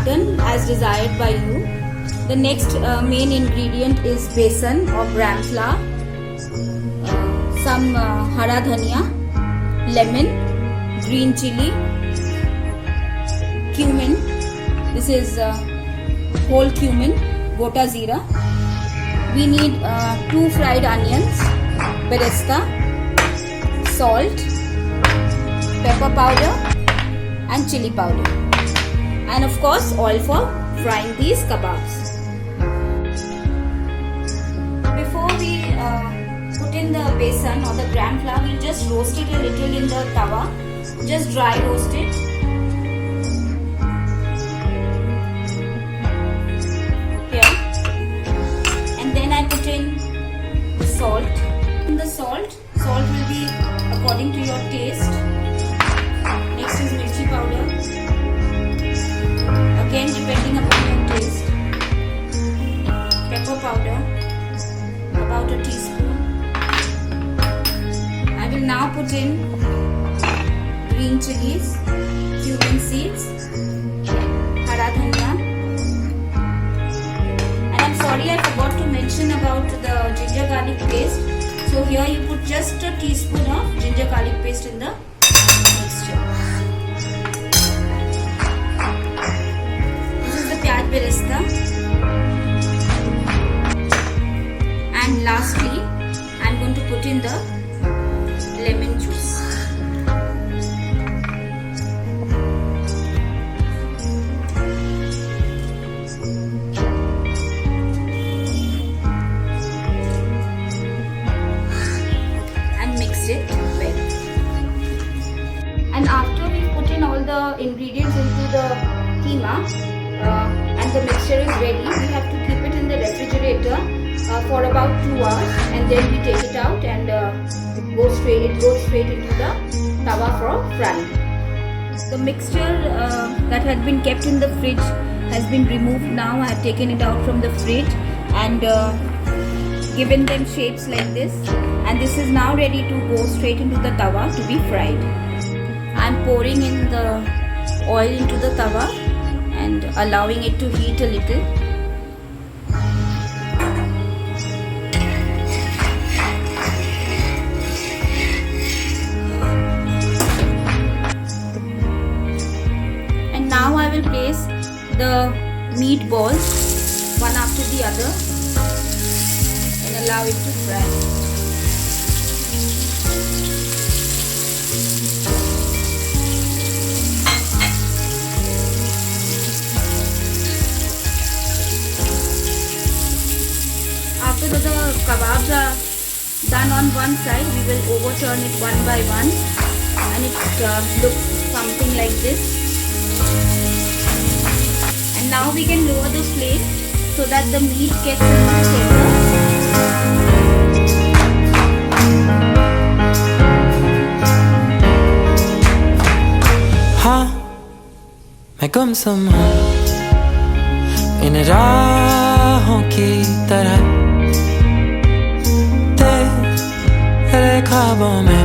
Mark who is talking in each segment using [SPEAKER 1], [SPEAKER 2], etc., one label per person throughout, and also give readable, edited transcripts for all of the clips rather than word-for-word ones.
[SPEAKER 1] mutton as desired by you. The next main ingredient is besan or gram flour, some hara dhania, lemon, green chili, cumin. This is whole cumin, gota zira. We need 2 fried onions, beresta, salt, pepper powder and chili powder, and of course oil for frying these kebabs. Before we put in the besan or the gram flour, we'll just roast it a little in the tawa, just dry roast it. Here, and then I put in the salt. In the salt will be according to your taste. Next is mirchi powder, again depending upon your taste. Pepper powder, about a teaspoon. I will now put in green chilies, cumin seeds, hara dhania, and I'm sorry I forgot to mention about the ginger garlic paste. So here you put just a teaspoon of ginger garlic paste in the mixture. This is the pyaj beresta. And lastly, I'm going to put in the lemon juice. And mix it well. And after we put in all the ingredients into the keema and the mixture is ready, we have to keep it in the refrigerator for about 2 hours, and then we take it out and it goes straight into the tawa for frying. The mixture that had been kept in the fridge has been removed now. I have taken it out from the fridge and given them shapes like this, and this is now ready to go straight into the tawa to be fried. I am pouring in the oil into the tawa and allowing it to heat a little. Now I will place the meatballs one after the other and allow it to fry. After the kebabs are done on one side, we will overturn it one by one, and it looks something like this. And now we can lower the flame so that the meat gets a little tender.
[SPEAKER 2] हाँ मैं गुमसुम हूँ इन राहों की तरह, तेरे ख्वाबों में,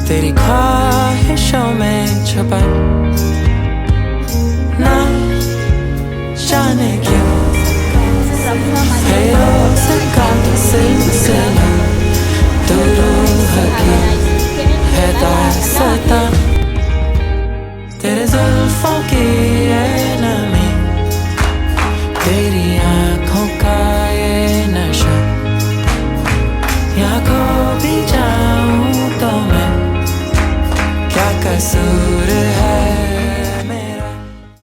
[SPEAKER 2] तेरी ख्वाहिशों में छुपा, ना जाने